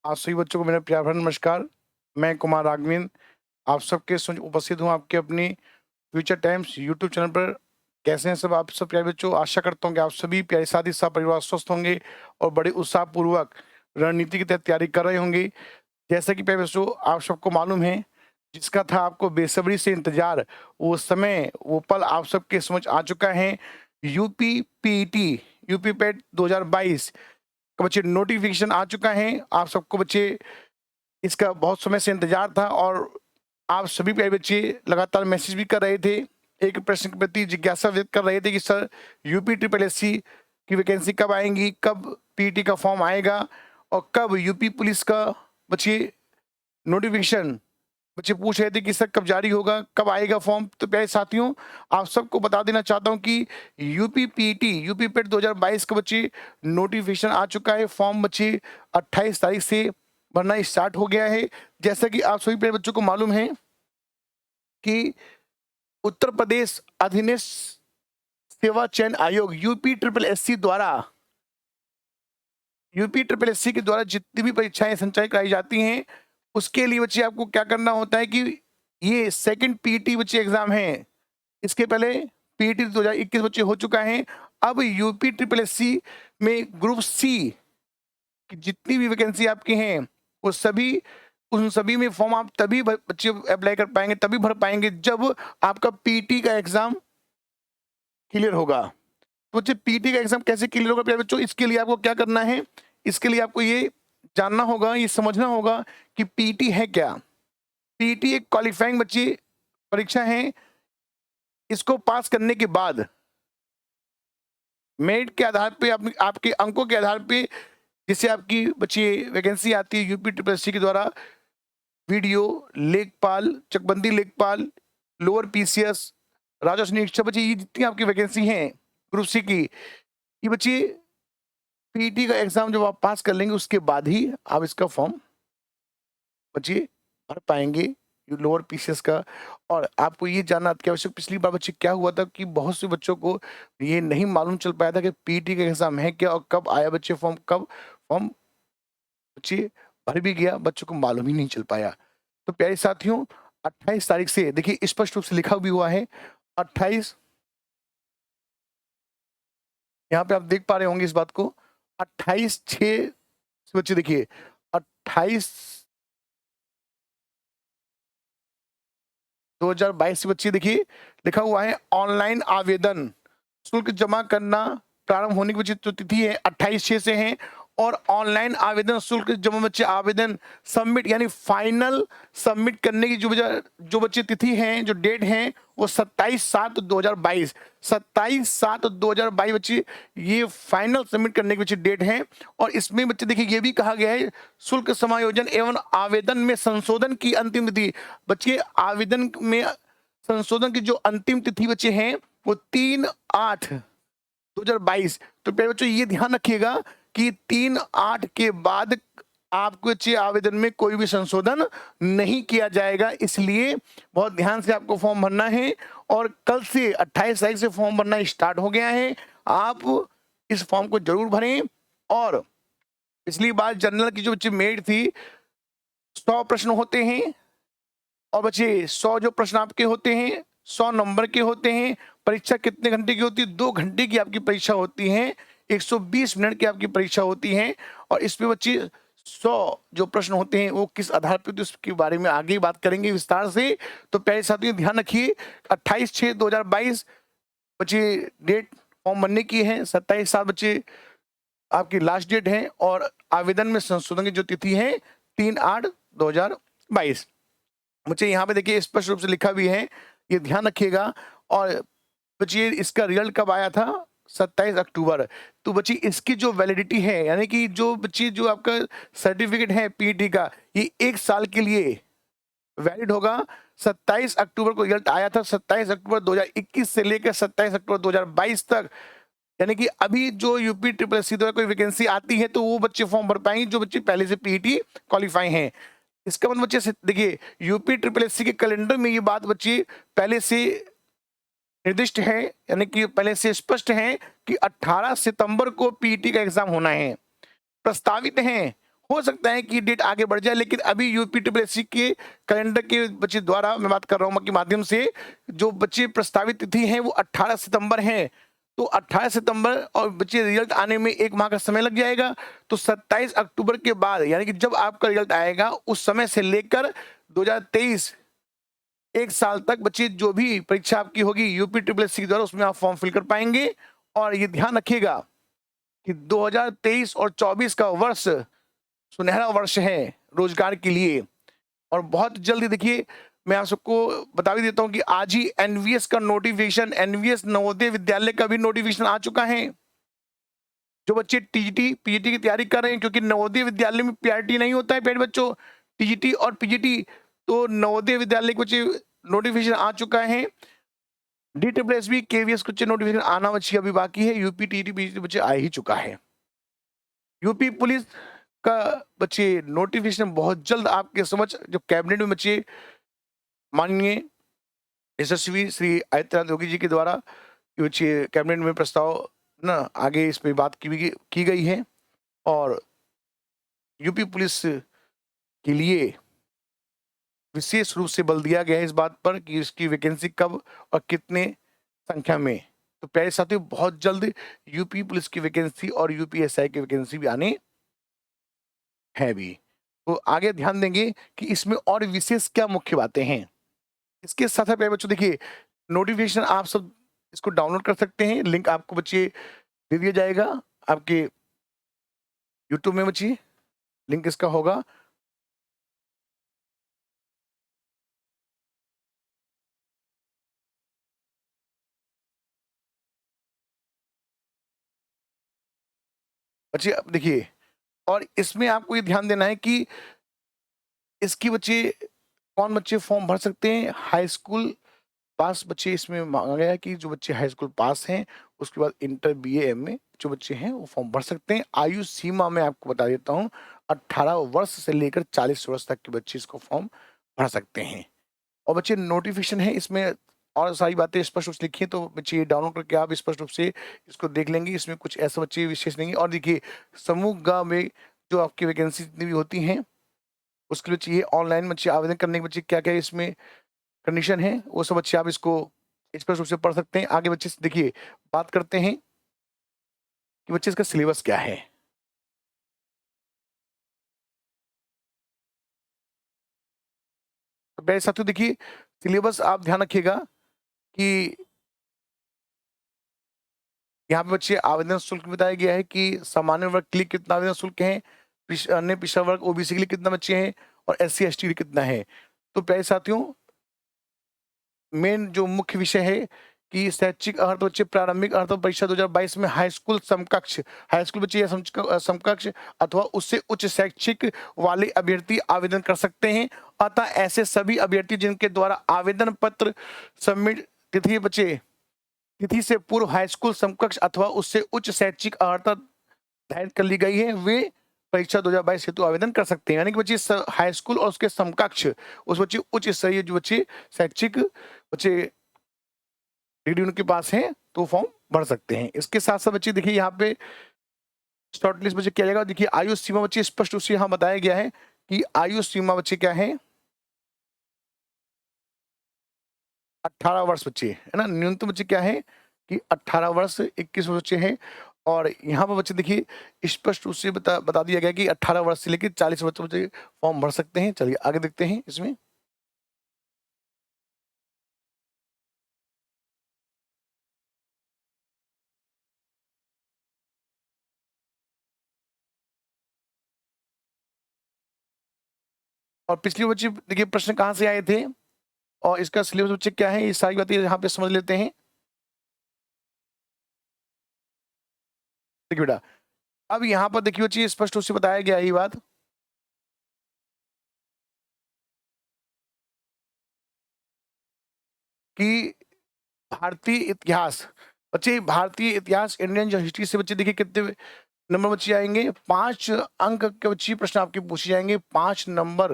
आप सभी बच्चों को मेरा प्यार भरा नमस्कार। मैं कुमार राघवेंद्र आप सबके समक्ष उपस्थित हूँ आपके अपनी फ्यूचर टाइम्स यूट्यूब चैनल पर। कैसे हैं सब आप सब प्यारे बच्चों? आशा करता हूँ कि आप सभी प्यारे साथी परिवार स्वस्थ होंगे और बड़े उत्साहपूर्वक रणनीति की तैयारी कर रहे होंगे। जैसा कि प्यारे बच्चों आप सबको मालूम है, जिसका था आपको बेसब्री से इंतजार, वो समय वो पल आप सबके समझ आ चुका है। यूपी पीईटी यूपी पेट 2022 का बच्चे नोटिफिकेशन आ चुका है। आप सबको बच्चे इसका बहुत समय से इंतजार था और आप सभी प्यारे बच्चे लगातार मैसेज भी कर रहे थे। एक प्रश्न के प्रति जिज्ञासा व्यक्त कर रहे थे कि सर यूपी ट्रिपल एससी की वैकेंसी कब आएंगी, कब पीटी का फॉर्म आएगा और कब यूपी पुलिस का बच्चे नोटिफिकेशन बच्चे पूछ रहे थे कि सर कब जारी होगा, कब आएगा फॉर्म। तो प्यारे साथियों आप सबको बता देना चाहता हूं कि यूपी पीटी यूपी पेट 2022 का बच्चे नोटिफिकेशन आ चुका है। फॉर्म बच्चे 28 तारीख से भरना स्टार्ट हो गया है। जैसा कि आप सभी प्यारे बच्चों को मालूम है कि उत्तर प्रदेश अधीनस्थ सेवा चयन आयोग यूपी ट्रिपल एससी के द्वारा जितनी भी परीक्षाएं संचालित कराई जाती हैं, उसके लिए बच्चे आपको क्या करना होता है कि ये सेकंड पीटी बच्चे एग्जाम है। इसके पहले पीटी 2021 बच्चे हो चुका है। अब यूपी ट्रिपल एससी में ग्रुप सी की जितनी भी वैकेंसी आपकी हैं, वो सभी उन सभी में फॉर्म आप तभी बच्चे अप्लाई कर पाएंगे, तभी भर पाएंगे जब आपका पीटी का एग्जाम क्लियर होगा। तो बच्चे पीटी का एग्जाम कैसे क्लियर होगा प्यारे बच्चों? इसके लिए आपको क्या करना है, इसके लिए आपको ये जानना होगा, ये समझना होगा कि पीटी है क्या। पीटी एक क्वालिफाइंग बच्ची परीक्षा है। इसको पास करने के बाद मेरिट के आधार पे आपके अंकों के आधार पे जिससे आपकी बच्ची वैकेंसी आती है यूपी ट्रिपल एससी के द्वारा, वीडियो लेखपाल, चकबंदी लेखपाल, लोअर पीसीएस, राजस्व निरीक्षक बच्चे, ये जितनी आपकी वैकेंसी हैं ग्रुप सी की, ये बच्चे पीटी का एग्जाम जब आप पास कर लेंगे उसके बाद ही आप इसका फॉर्म बच्चे भर पाएंगे लोअर पीसीएस का। और आपको ये जानना अति आवश्यक, पिछली बार बच्चे क्या हुआ था कि बहुत से बच्चों को ये नहीं मालूम चल पाया था कि पीटी का एग्जाम है क्या और कब आया बच्चे फॉर्म, कब फॉर्म बच्चे भर भी गया, बच्चों को मालूम ही नहीं चल पाया। तो प्यारे साथियों 28 तारीख से देखिए स्पष्ट रूप से लिखा भी हुआ है 28, यहाँ पे आप देख पा रहे होंगे इस बात को। 28/6 बच्चे देखिए 28 2022 से बच्चे देखिए लिखा हुआ है ऑनलाइन आवेदन शुल्क जमा करना प्रारंभ होने की बच्चे जो तिथि है 28/6 से है। और ऑनलाइन आवेदन शुल्क जमा बच्चे आवेदन सबमिट यानी फाइनल सबमिट करने की जो बच्चे तिथि हैं, जो डेट है वो 27/7/2022 27/7/2022 बच्चे ये फाइनल सबमिट करने की बच्चे डेट है। और इसमें बच्चे देखिए ये भी कहा गया है शुल्क समायोजन एवं आवेदन में संशोधन की अंतिम तिथि, बच्चे आवेदन में संशोधन की जो अंतिम तिथि बच्चे हैं वो 3/8/2022। तो प्यारे बच्चों ये ध्यान रखिएगा कि 3/8 के बाद आपको बच्चे आवेदन में कोई भी संशोधन नहीं किया जाएगा, इसलिए बहुत ध्यान से आपको फॉर्म भरना है। और कल से 28 तारीख से फॉर्म भरना स्टार्ट हो गया है। आप इस फॉर्म को जरूर भरें। और पिछली बार जनरल की जो बच्चे मेरिट थी 100 प्रश्न होते हैं और बच्चे 100 जो प्रश्न आपके होते हैं 100 नंबर के होते हैं। परीक्षा कितने घंटे की होती है? 2 घंटे की आपकी परीक्षा होती है, 120 मिनट की आपकी परीक्षा होती है। और इसमें बच्चे 100 जो प्रश्न होते हैं वो किस आधार पर, तो इसके बारे में आगे बात करेंगे विस्तार से। तो प्यारे साथियों ध्यान रखिए 28/6/2022 बच्चे डेट फॉर्म भरने की है, 27/7 बच्चे आपकी लास्ट डेट है। और आवेदन में संशोधन की जो तिथि है 3/8/2022 मुझे यहाँ पे देखिए स्पष्ट रूप से लिखा भी है, ये ध्यान रखिएगा। और बच्चे इसका रिजल्ट कब आया था? 27 अक्टूबर। तो बच्चे इसकी जो वैलिडिटी है यानी कि जो बच्चे जो आपका सर्टिफिकेट है पीटी का, ये 1 साल के लिए वैलिड होगा। 27 अक्टूबर को रिजल्ट आया था, 27 अक्टूबर 2021 से लेकर 27 अक्टूबर 2022 तक, यानी कि अभी जो यूपी ट्रिपल एससी द्वारा कोई वैकेंसी आती है तो वो बच्चे फॉर्म भर पाएंगे जो बच्चे पहले से पीटी क्वालिफाई हैं। इसका मतलब बच्चे देखिए यूपी ट्रिपल एससी के कैलेंडर में ये बात बच्चे पहले से निर्दिष्ट है, यानी कि पहले से स्पष्ट है कि 18 सितंबर को पीटी का एग्जाम होना है। प्रस्तावित है हो सकता है कि डेट आगे बढ़ जाए, लेकिन अभी यूपीएससी के कैलेंडर के बच्चे द्वारा मैं बात कर रहा हूं के माध्यम से, जो बच्चे प्रस्तावित तिथि हैं वो 18 सितंबर हैं। तो 18 सितंबर और बच्चे रिजल्ट आने में 1 माह का समय लग जाएगा। तो 27 अक्टूबर के बाद, यानी कि जब आपका रिजल्ट आएगा उस समय से लेकर 2023 1 साल तक बच्चे जो भी परीक्षा आपकी होगी यूपीएससी के द्वारा, उसमें आप फॉर्म फिल कर पाएंगे। और ये ध्यान रखिएगा कि 2023 और 24 का वर्ष सुनहरा वर्ष है रोजगार के लिए। और बहुत जल्दी देखिए, मैं आप सबको बता भी देता हूं कि आज ही एनवीएस का नोटिफिकेशन, एनवीएस नवोदय विद्यालय का भी नोटिफिकेशन आ चुका है। जो बच्चे टीजीटी पीजीटी की तैयारी कर रहे हैं, क्योंकि नवोदय विद्यालय में पीआरटी नहीं होता है प्यारे बच्चों, टीजीटी और पीजीटी, तो नवोदय विद्यालय कुछ नोटिफिकेशन आ चुका है। डीडब्ल्यूएसबी केवीएस कुछ नोटिफिकेशन आना बच्चे अभी बाकी है। यूपी टीजीटी पीजीटी बच्चे आ ही चुका है। यूपी पुलिस का बच्चे नोटिफिकेशन बहुत जल्द आपके समझ, जो कैबिनेट में बच्चे माननीय यशस्वी श्री आदित्यनाथ योगी जी के द्वारा बच्चे कैबिनेट में प्रस्ताव ना आगे इस पे बात की गई है। और यूपी पुलिस के लिए विशेष रूप से बल दिया गया है इस बात पर कि इसकी वैकेंसी कब और कितने संख्या में। तो प्यारे साथियों, बहुत जल्द यूपी पुलिस की वैकेंसी और यूपीएसआई की वैकेंसी भी आने है भी। तो आगे ध्यान देंगे कि इसमें और विशेष क्या मुख्य बातें हैं। इसके साथ साथ बच्चों देखिए, नोटिफिकेशन आप सब इसको डाउनलोड कर सकते हैं। लिंक आपको बच्चे दे दिया जाएगा आपके यूट्यूब में। बच्चे लिंक इसका होगा, बच्चे अब देखिए। और इसमें आपको ये ध्यान देना है कि इसकी बच्चे कौन बच्चे फॉर्म भर सकते हैं। हाई स्कूल पास बच्चे इसमें मांगा गया है कि जो बच्चे हाई स्कूल पास हैं, उसके बाद इंटर बीए एमए जो बच्चे हैं वो फॉर्म भर सकते हैं। आयु सीमा मैं आपको बता देता हूँ, 18 वर्ष से लेकर 40 वर्ष तक के बच्चे इसको फॉर्म भर सकते हैं। और बच्चे नोटिफिकेशन है इसमें और सारी बातें स्पष्ट रूप से लिखी है, तो बच्चे ये डाउनलोड करके आप स्पष्ट रूप से इसको देख लेंगे। इसमें कुछ ऐसा बच्चे विशेष नहीं है। और देखिए, समूह ग में जो आपकी वैकेंसी जितनी भी होती हैं, उसके लिए चाहिए ऑनलाइन बच्चे आवेदन करने के बच्चे क्या क्या इसमें कंडीशन है, वो सब बच्चे आप इसको स्पष्ट रूप से पढ़ सकते हैं। आगे बच्चे देखिए, बात करते हैं कि बच्चे इसका सिलेबस क्या है। तो मेरे साथियों देखिए, सिलेबस आप ध्यान रखिएगा कि यहाँ पे बच्चे आवेदन शुल्क बताया गया है कि सामान्य वर्ग के लिए कितना आवेदन शुल्क है, अन्य पिछड़ा वर्ग ओबीसी के लिए कितना बच्चे हैं, और एससी एसटी के लिए कितना है। तो प्यारे साथियों, मेन जो मुख्य विषय है कि शैक्षिक अर्हता बच्चे प्रारंभिक अर्हता परीक्षा 2022 में हाई स्कूल समकक्ष, हाई स्कूल बच्चे या समकक्ष अथवा उससे उच्च शैक्षिक वाले अभ्यर्थी आवेदन कर सकते हैं। अतः ऐसे सभी अभ्यर्थी जिनके द्वारा आवेदन पत्र सबमिट तिथि बच्चे तिथि से पूर्व हाई स्कूल समकक्ष अथवा उससे उच्च शैक्षिक अर्हता धारित कर ली गई है, वे परीक्षा 2022 हेतु आवेदन कर सकते हैं। यानी कि बच्चे हाई स्कूल और उसके समकक्ष उस बच्चे उच्च स्तरीय जो बच्चे शैक्षिक बच्चे डिग्री उनके पास है तो फॉर्म भर सकते हैं। इसके साथ साथ बच्चे देखिए, यहाँ पे शॉर्ट लिस्ट बच्चे क्या जाएगा। देखिए, आयु सीमा बच्चे स्पष्ट रूप से यहाँ बताया गया है कि आयु सीमा बच्चे क्या है, 18 वर्ष बच्चे है ना। न्यूनतम बच्चे क्या है कि 18 वर्ष 21 वर्ष बच्चे हैं। और यहाँ पर बच्चे देखिए स्पष्ट रूप से बता दिया गया कि 18 वर्ष से लेकर 40 वर्ष बच्चे फॉर्म भर सकते हैं। चलिए आगे देखते हैं इसमें। और पिछले बच्चे देखिए प्रश्न कहाँ से आए थे और इसका सिलेबस बच्चे क्या है, ये सारी बातें यहाँ पे समझ लेते हैं। देखिए बेटा, अब यहाँ पर देखिए बच्चे स्पष्ट रूप से बताया गया ये बात कि भारतीय इतिहास बच्चे, भारतीय इतिहास इंडियन जो हिस्ट्री से बच्चे देखिए कितने नंबर बच्चे आएंगे। 5 अंक के बच्चे प्रश्न आपके पूछे जाएंगे। 5 नंबर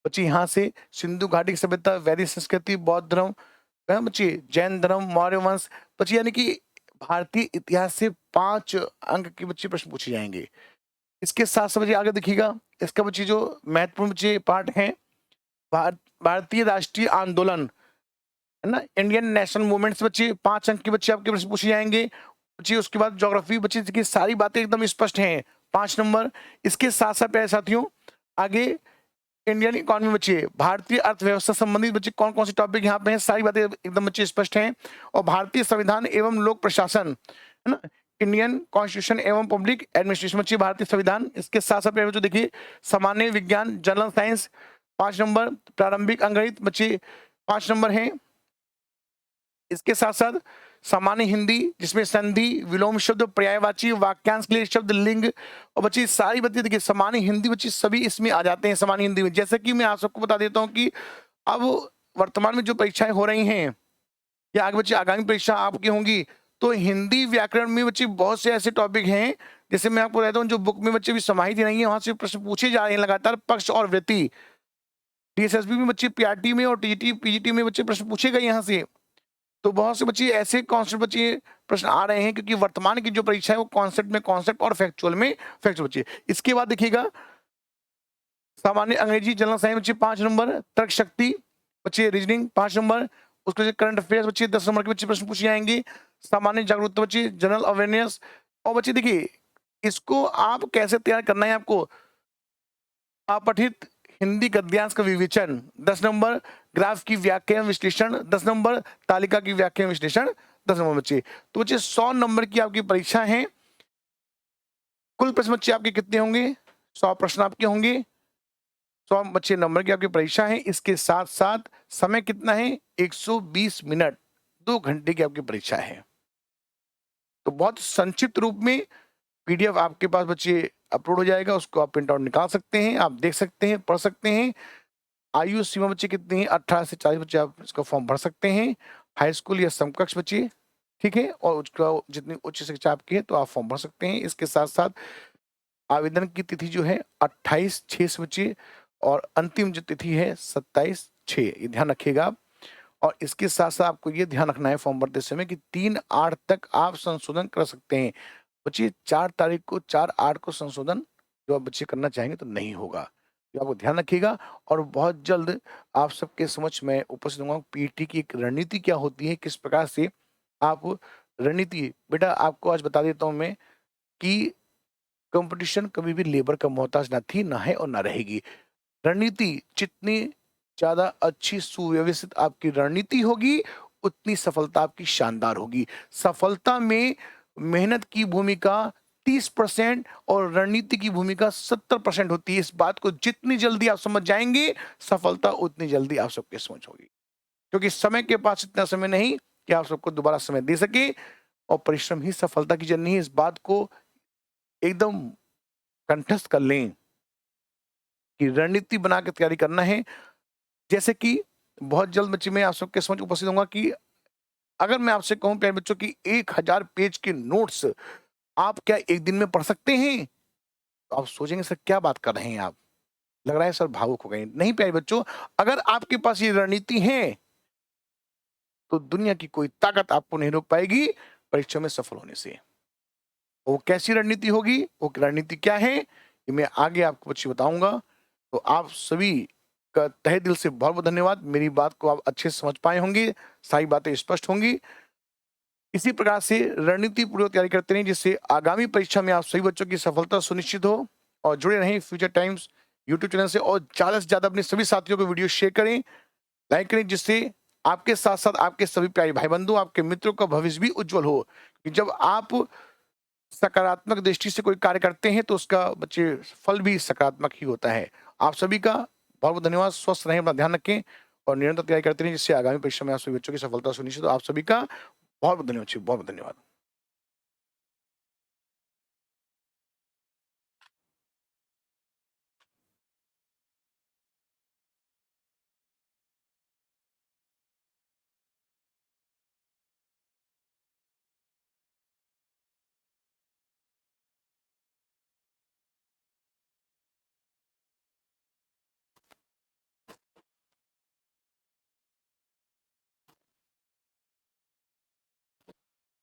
बच्चे यहाँ से सिंधु घाटी की सभ्यता, वैदिक संस्कृति, बौद्ध धर्म, बच्चे जैन धर्म, मौर्य वंश बच्चे, यानी कि भारतीय इतिहास से 5 अंक के बच्चे प्रश्न पूछे जाएंगे। इसके साथ साथ बच्चे आगे देखिएगा, इसका बच्चे जो महत्वपूर्ण बच्चे पार्ट है, भारतीय राष्ट्रीय आंदोलन, है ना, इंडियन नेशनल मूवमेंट्स बच्चे 5 अंक के बच्चे आपके प्रश्न पूछे जाएंगे बच्चे। उसके बाद ज्योग्राफी बच्चे की सारी बातें एकदम स्पष्ट हैं, 5 नंबर। इसके साथ साथ प्यारे साथियों आगे इंडियन इकोनॉमी बच्चे, भारतीय अर्थव्यवस्था संबंधित बच्चे कौन कौन से टॉपिक यहाँ पे हैं, सारी बातें एकदम बच्चे स्पष्ट हैं। और भारतीय संविधान एवं लोक प्रशासन, है ना, इंडियन कॉन्स्टिट्यूशन एवं पब्लिक एडमिनिस्ट्रेशन बच्चे, भारतीय संविधान। इसके साथ साथ प्यारे बच्चों देखिए सामान्य विज्ञान जनरल साइंस 5 नंबर, प्रारंभिक अंकगणित बच्चे 5 नंबर हैं। इसके साथ साथ सामान्य हिंदी जिसमें संधि, विलोम शब्द, पर्यायवाची, वाक्यांश के लिए शब्द, लिंग और बच्चे सारी बच्चे देखिए सामान्य हिंदी बच्चे सभी इसमें आ जाते हैं सामान्य हिंदी में। जैसे कि मैं आप सबको बता देता हूं कि अब वर्तमान में जो परीक्षाएं हो रही हैं या आगे बच्चे आगामी परीक्षा आपकी होंगी, तो हिंदी व्याकरण में बच्चे बहुत से ऐसे टॉपिक हैं, जैसे मैं आपको बताता हूँ जो बुक में बच्चे भी समाहित नहीं है, वहां से प्रश्न पूछे जा रहे हैं लगातार। पक्ष और वृत्ति, डीएसएसबी में बच्चे, पीआरटी में और टीजीटी पीजीटी में बच्चे प्रश्न पूछे गए यहाँ से। तो बहुत से बच्चे ऐसे कॉन्सेप्ट बच्चे प्रश्न आ रहे हैं, क्योंकि वर्तमान की जो परीक्षा है वो कॉन्सेप्ट में कॉन्सेप्ट और फैक्चुअल में फैक्चुअल बच्चे। इसके बाद देखिएगा सामान्य अंग्रेजी जनरल साइंस बच्चे 5 नंबर, तर्क शक्ति बच्चे, रीजनिंग 5 नंबर। उसके बाद करंट अफेयर्स बच्चे 10 नंबर के बच्चे प्रश्न पूछे जाएंगे। सामान्य जागरूकता बच्चे, जनरल अवेयरनेस। और बच्चे देखिए इसको आप कैसे तैयार करना है आपको, अपठित हिंदी गद्यांश का विवेचन 10 नंबर, ग्राफ की व्याख्या विश्लेषण 10 नंबर, तालिका की व्याख्या विश्लेषण 10 नंबर बच्चे। तो बच्चे 100 नंबर की आपकी परीक्षा है। कुल प्रश्न बच्चे आपके कितने होंगे, 100 प्रश्न आपके होंगे, 100 बच्चे नंबर की आपकी परीक्षा है। इसके साथ साथ समय कितना है, 120 मिनट, 2 घंटे की आपकी परीक्षा है। तो बहुत संक्षिप्त रूप में पीडीएफ आपके पास बच्चे अपलोड हो जाएगा, उसको आप प्रिंट आउट निकाल सकते हैं, आप देख सकते हैं, पढ़ सकते हैं। आयु सीमा बच्चे कितनी है, 18 से 40 बच्चे आप इसका फॉर्म भर सकते हैं। हाई स्कूल या समकक्ष बच्चे, ठीक है, और उसका जितनी उच्च शिक्षा आपकी है तो आप फॉर्म भर सकते हैं। इसके साथ साथ आवेदन की तिथि जो है 28/6 से बच्चे, और अंतिम जो तिथि है 27/6, ये ध्यान रखिएगा आप। और इसके साथ साथ आपको ये ध्यान रखना है फॉर्म भरते समय कि 3/8 तक आप संशोधन कर सकते हैं बच्चे। 4/8 को संशोधन जो आप बच्चे करना चाहेंगे तो नहीं होगा, तो आपको ध्यान रखिएगा। और बहुत जल्द आप सबके समक्ष मैं उपस्थित होऊंगा पीटी की एक रणनीति क्या होती है, किस प्रकार से आप रणनीति, बेटा आपको आज बता देता हूं मैं कि कंपटीशन कभी भी लेबर का मोहताज ना थी, ना है और ना रहेगी। रणनीति जितनी ज्यादा अच्छी सुव्यवस्थित आपकी रणनीति होगी, उतनी सफलता आपकी शानदार होगी। सफलता में मेहनत की भूमिका 30% और रणनीति की भूमिका 70% होती है। इस बात को जितनी जल्दी आप समझ जाएंगे, सफलता उतनी जल्दी आप सबके समझ होगी, क्योंकि समय के पास इतना समय नहीं कि आप सबको दोबारा समय दे सके। और परिश्रम ही सफलता की जननी है, इस बात को एकदम कंठस्थ कर लें कि रणनीति बना के तैयारी करना है। जैसे कि बहुत जल्द बच्चे मैं आप सबके समझ उपस्थित होऊंगा कि अगर मैं आपसे कहूं प्यारे बच्चों की 1000 पेज के नोट्स आप क्या एक दिन में पढ़ सकते हैं, तो आप सोचेंगे सर क्या बात कर रहे हैं आप, लग रहा है सर भावुक हो गए। नहीं प्यारे बच्चों, अगर आपके पास ये रणनीति है तो दुनिया की कोई ताकत आपको नहीं रोक पाएगी परीक्षा में सफल होने से। वो कैसी रणनीति होगी, वो रणनीति क्या है, ये मैं आगे आपको बच्चे बताऊंगा। तो आप सभी का तहे दिल से बहुत बहुत धन्यवाद। मेरी बात को आप अच्छे से समझ पाए होंगे, सारी बातें स्पष्ट होंगी। इसी प्रकार से रणनीति पूर्वक तैयारी करते रहें, जिससे आगामी परीक्षा में आप सभी बच्चों की सफलता सुनिश्चित हो। और जुड़े रहें फ्यूचर टाइम्स यूट्यूब चैनल से, और ज्यादा से ज्यादा अपने सभी साथियों को वीडियो शेयर करें, लाइक करें, जिससे आपके साथ साथ आपके सभी प्यारे भाई बंधु, आपके मित्रों का भविष्य भी उज्जवल हो। कि जब आप सकारात्मक दृष्टि से कोई कार्य करते हैं तो उसका बच्चे फल भी सकारात्मक ही होता है। आप सभी का बहुत बहुत धन्यवाद। स्वस्थ रहें, अपना ध्यान रखें और निरंतर तैयारी करते रहें, जिससे आगामी परीक्षा में आप सभी बच्चों की सफलता सुनिश्चित हो। आप सभी का बहुत बहुत धन्यवाद, बहुत बहुत धन्यवाद।